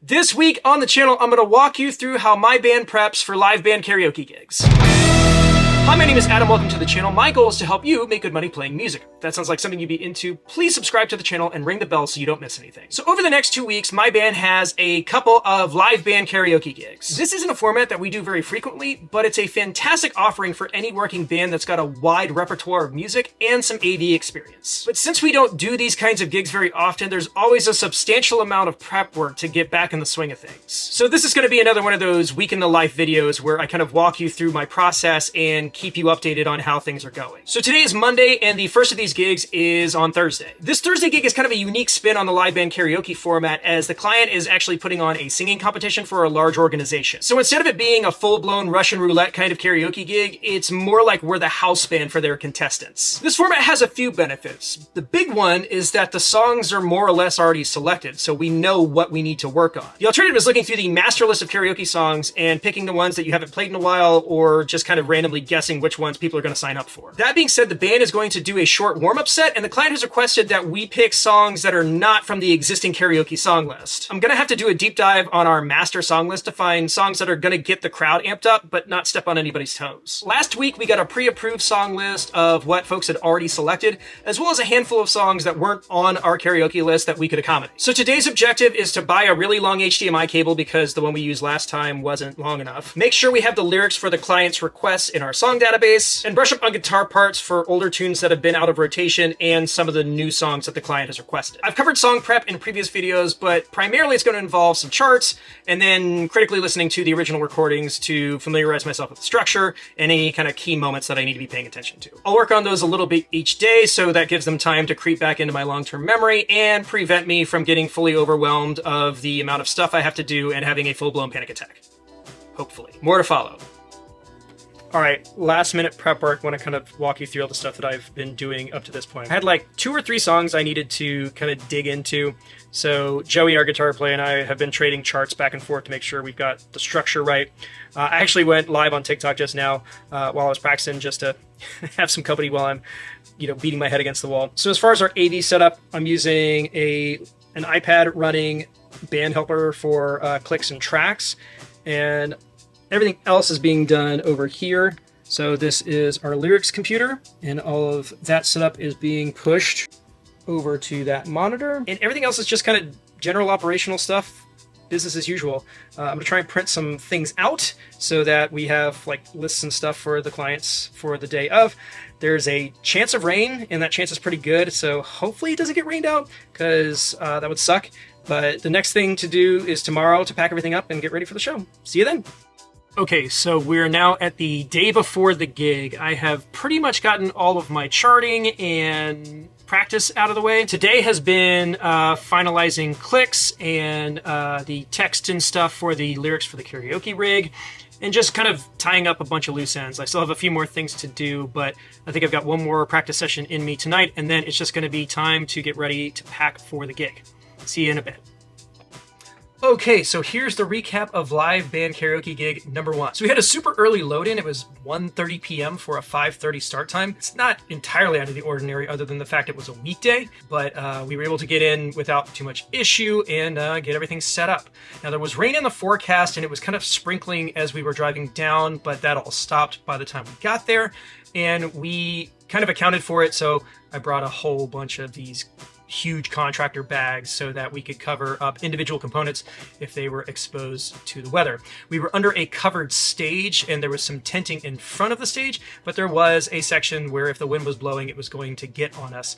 This week on the channel, I'm going to walk you through how my band preps for live band karaoke gigs. Hi, my name is Adam. Welcome to the channel. My goal is to help you make good money playing music. If that sounds like something you'd be into, please subscribe to the channel and ring the bell so you don't miss anything. So over the next 2 weeks, my band has a couple of live band karaoke gigs. This isn't a format that we do very frequently, but it's a fantastic offering for any working band that's got a wide repertoire of music and some AV experience. But since we don't do these kinds of gigs very often, there's always a substantial amount of prep work to get back in the swing of things. So this is going to be another one of those week in the life videos where I kind of walk you through my process and keep you updated on how things are going. So today is Monday, and the first of these gigs is on Thursday. This Thursday gig is kind of a unique spin on the live band karaoke format, as the client is actually putting on a singing competition for a large organization. So instead of it being a full-blown Russian roulette kind of karaoke gig, it's more like we're the house band for their contestants. This format has a few benefits. The big one is that the songs are more or less already selected, so we know what we need to work on. The alternative is looking through the master list of karaoke songs and picking the ones that you haven't played in a while, or just kind of randomly guessing which ones people are going to sign up for. That being said, the band is going to do a short warm-up set, and the client has requested that we pick songs that are not from the existing karaoke song list. I'm going to have to do a deep dive on our master song list to find songs that are going to get the crowd amped up, but not step on anybody's toes. Last week, we got a pre-approved song list of what folks had already selected, as well as a handful of songs that weren't on our karaoke list that we could accommodate. So today's objective is to buy a really long HDMI cable because the one we used last time wasn't long enough. Make sure we have the lyrics for the client's requests in our song database, and brush up on guitar parts for older tunes that have been out of rotation and some of the new songs that the client has requested. I've covered song prep in previous videos, but primarily it's going to involve some charts and then critically listening to the original recordings to familiarize myself with the structure and any kind of key moments that I need to be paying attention to. I'll work on those a little bit each day, so that gives them time to creep back into my long-term memory and prevent me from getting fully overwhelmed of the amount of stuff I have to do and having a full-blown panic attack. Hopefully. More to follow. All right, last minute prep work. I want to kind of walk you through all the stuff that I've been doing up to this point. I had like 2 or 3 songs I needed to kind of dig into. So Joey, our guitar player, and I have been trading charts back and forth to make sure we've got the structure right. I actually went live on TikTok just now while I was practicing, just to have some company while I'm, beating my head against the wall. So as far as our AV setup, I'm using an iPad running Band Helper for clicks and tracks, and everything else is being done over here. So this is our lyrics computer, and all of that setup is being pushed over to that monitor. And everything else is just kind of general operational stuff, business as usual. I'm gonna try and print some things out so that we have like lists and stuff for the clients for the day of. There's a chance of rain, and that chance is pretty good. So hopefully it doesn't get rained out, because that would suck. But the next thing to do is tomorrow to pack everything up and get ready for the show. See you then. Okay, so we're now at the day before the gig. I have pretty much gotten all of my charting and practice out of the way. Today has been finalizing clicks and the text and stuff for the lyrics for the karaoke rig, and just kind of tying up a bunch of loose ends. I still have a few more things to do, but I think I've got one more practice session in me tonight, and then it's just going to be time to get ready to pack for the gig. See you in a bit. Okay, so here's the recap of live band karaoke gig number 1. So we had a super early load-in. It was 1:30 p.m. for a 5:30 start time. It's not entirely out of the ordinary other than the fact it was a weekday, but we were able to get in without too much issue and get everything set up. Now, there was rain in the forecast, and it was kind of sprinkling as we were driving down, but that all stopped by the time we got there, and we kind of accounted for it, so I brought a whole bunch of these huge contractor bags so that we could cover up individual components if they were exposed to the weather. We were under a covered stage, and there was some tenting in front of the stage, but there was a section where if the wind was blowing, it was going to get on us,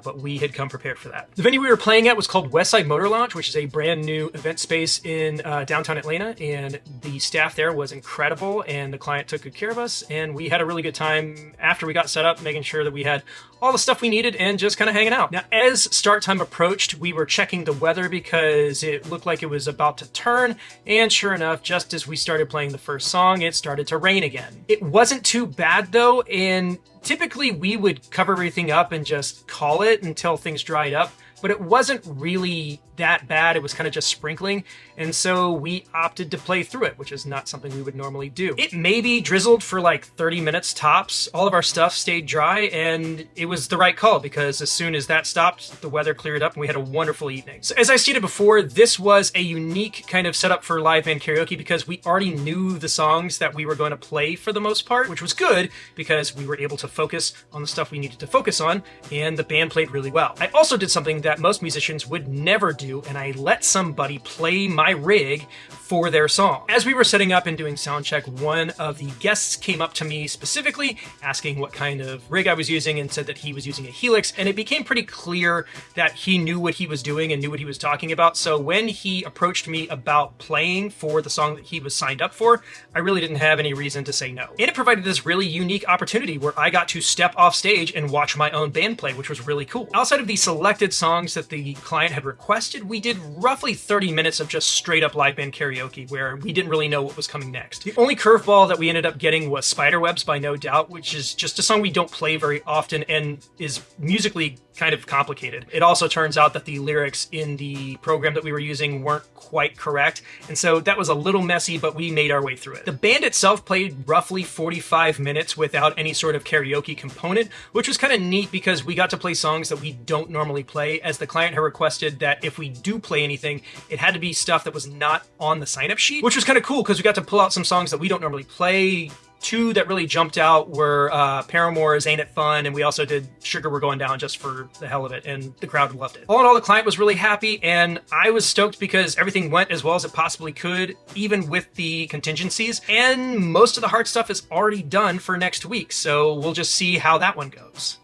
but we had come prepared for that. The venue we were playing at was called Westside Motor Lounge, which is a brand new event space in downtown Atlanta, and the staff there was incredible, and the client took good care of us, and we had a really good time after we got set up, making sure that we had all the stuff we needed and just kind of hanging out. Now, as start time approached, we were checking the weather because it looked like it was about to turn, and sure enough, just as we started playing the first song, it started to rain again. It wasn't too bad though, and typically we would cover everything up and just call it until things dried up, but it wasn't really that bad. It was kind of just sprinkling. And so we opted to play through it, which is not something we would normally do. It maybe drizzled for like 30 minutes tops. All of our stuff stayed dry, and it was the right call because as soon as that stopped, the weather cleared up and we had a wonderful evening. So as I stated before, this was a unique kind of setup for live band karaoke because we already knew the songs that we were going to play for the most part, which was good because we were able to focus on the stuff we needed to focus on, and the band played really well. I also did something that most musicians would never do, and I let somebody play my rig for their song. As we were setting up and doing sound check, one of the guests came up to me specifically asking what kind of rig I was using and said that he was using a Helix, and it became pretty clear that he knew what he was doing and knew what he was talking about. So when he approached me about playing for the song that he was signed up for, I really didn't have any reason to say no. And it provided this really unique opportunity where I got to step off stage and watch my own band play, which was really cool. Outside of the selected songs that the client had requested, we did roughly 30 minutes of just straight up live band karaoke where we didn't really know what was coming next. The only curveball that we ended up getting was Spiderwebs by No Doubt, which is just a song we don't play very often and is musically kind of complicated. It also turns out that the lyrics in the program that we were using weren't quite correct, and so that was a little messy, but we made our way through it. The band itself played roughly 45 minutes without any sort of karaoke component, which was kind of neat because we got to play songs that we don't normally play, as the client had requested that if we do play anything, it had to be stuff that was not on the sign-up sheet, which was kind of cool because we got to pull out some songs that we don't normally play. Two that really jumped out were Paramore's Ain't It Fun, and we also did Sugar We're Going Down just for the hell of it, and the crowd loved it. All in all, the client was really happy, and I was stoked because everything went as well as it possibly could, even with the contingencies, and most of the hard stuff is already done for next week, so we'll just see how that one goes.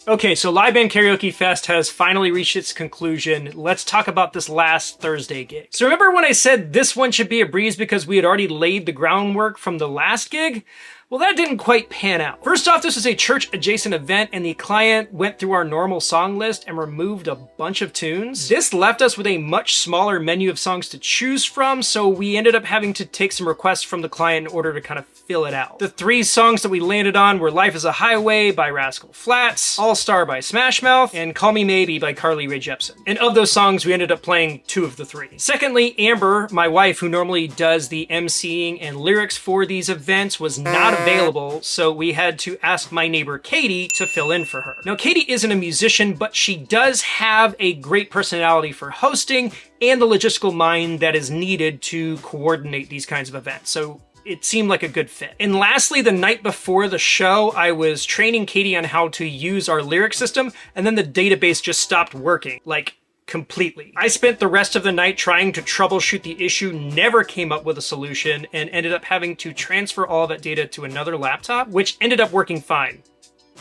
Okay, so Live Band Karaoke Fest has finally reached its conclusion. Let's talk about this last Thursday gig. So remember when I said this one should be a breeze because we had already laid the groundwork from the last gig? Well, that didn't quite pan out. First off, this was a church-adjacent event, and the client went through our normal song list and removed a bunch of tunes. This left us with a much smaller menu of songs to choose from, so we ended up having to take some requests from the client in order to kind of fill it out. The three songs that we landed on were Life is a Highway by Rascal Flatts, All Star by Smash Mouth, and Call Me Maybe by Carly Rae Jepsen. And of those songs, we ended up playing two of the three. Secondly, Amber, my wife, who normally does the emceeing and lyrics for these events, was not available, so we had to ask my neighbor Katie to fill in for her. Now, Katie isn't a musician, but she does have a great personality for hosting and the logistical mind that is needed to coordinate these kinds of events. So it seemed like a good fit. And lastly, the night before the show, I was training Katie on how to use our lyric system, and then the database just stopped working. Like, completely. I spent the rest of the night trying to troubleshoot the issue, never came up with a solution, and ended up having to transfer all that data to another laptop, which ended up working fine.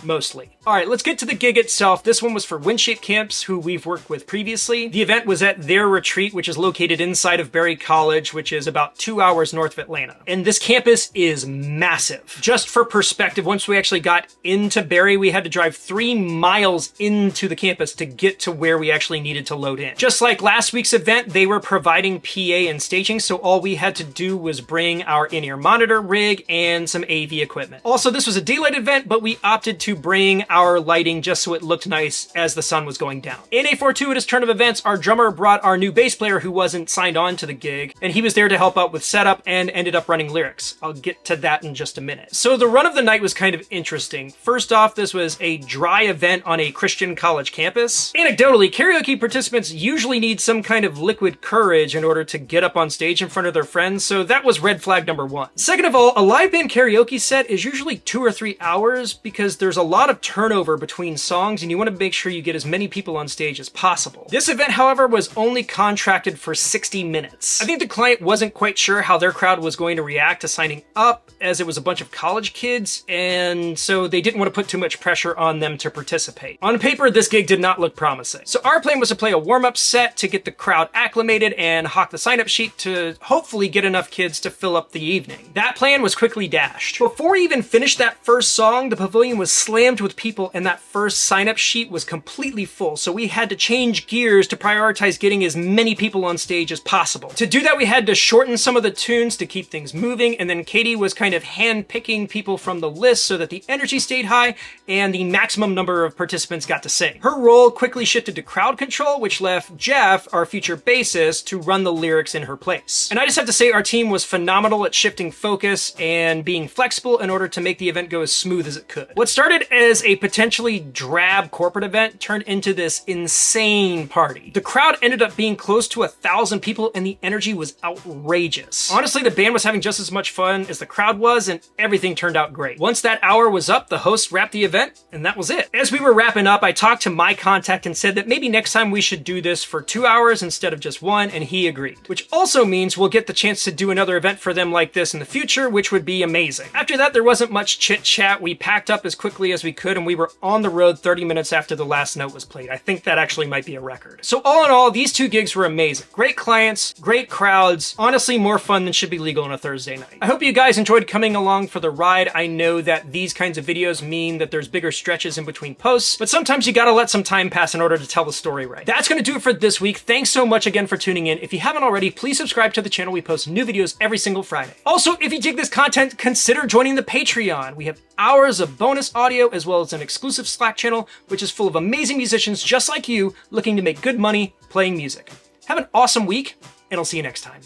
Mostly. All right, let's get to the gig itself. This one was for Windshape Camps, who we've worked with previously. The event was at their retreat, which is located inside of Berry College, which is about 2 hours north of Atlanta. And this campus is massive. Just for perspective, once we actually got into Berry, we had to drive 3 miles into the campus to get to where we actually needed to load in. Just like last week's event, they were providing PA and staging, so all we had to do was bring our in-ear monitor rig and some AV equipment. Also, this was a daylight event, but we opted to bring our lighting just so it looked nice as the sun was going down. In a fortuitous turn of events, our drummer brought our new bass player who wasn't signed on to the gig, and he was there to help out with setup and ended up running lyrics. I'll get to that in just a minute. So the run of the night was kind of interesting. First off, this was a dry event on a Christian college campus. Anecdotally, karaoke participants usually need some kind of liquid courage in order to get up on stage in front of their friends, so that was red flag number 1. Second of all, a live band karaoke set is usually 2 or 3 hours because there's a lot of turnover between songs and you want to make sure you get as many people on stage as possible. This event, however, was only contracted for 60 minutes. I think the client wasn't quite sure how their crowd was going to react to signing up, as it was a bunch of college kids, and so they didn't want to put too much pressure on them to participate. On paper, this gig did not look promising. So our plan was to play a warm-up set to get the crowd acclimated and hawk the sign-up sheet to hopefully get enough kids to fill up the evening. That plan was quickly dashed. Before we even finished that first song, the pavilion was slammed with people and that first sign-up sheet was completely full, so we had to change gears to prioritize getting as many people on stage as possible. To do that, we had to shorten some of the tunes to keep things moving, and then Katie was kind of hand-picking people from the list so that the energy stayed high and the maximum number of participants got to sing. Her role quickly shifted to crowd control, which left Jeff, our future bassist, to run the lyrics in her place. And I just have to say our team was phenomenal at shifting focus and being flexible in order to make the event go as smooth as it could. What started as a potentially drab corporate event turned into this insane party. The crowd ended up being close to 1,000 people and the energy was outrageous. Honestly, the band was having just as much fun as the crowd was and everything turned out great. Once that hour was up, the host wrapped the event and that was it. As we were wrapping up, I talked to my contact and said that maybe next time we should do this for 2 hours instead of just 1, and he agreed. Which also means we'll get the chance to do another event for them like this in the future, which would be amazing. After that, there wasn't much chit chat. We packed up as quickly as we could and we were on the road 30 minutes after the last note was played. I think that actually might be a record. So all in all, these 2 gigs were amazing. Great clients, great crowds, honestly more fun than should be legal on a Thursday night. I hope you guys enjoyed coming along for the ride. I know that these kinds of videos mean that there's bigger stretches in between posts, but sometimes you gotta let some time pass in order to tell the story right. That's gonna do it for this week. Thanks so much again for tuning in. If you haven't already, please subscribe to the channel. We post new videos every single Friday. Also, if you dig this content, consider joining the Patreon. We have hours of bonus audio as well as an exclusive Slack channel, which is full of amazing musicians just like you looking to make good money playing music. Have an awesome week, and I'll see you next time.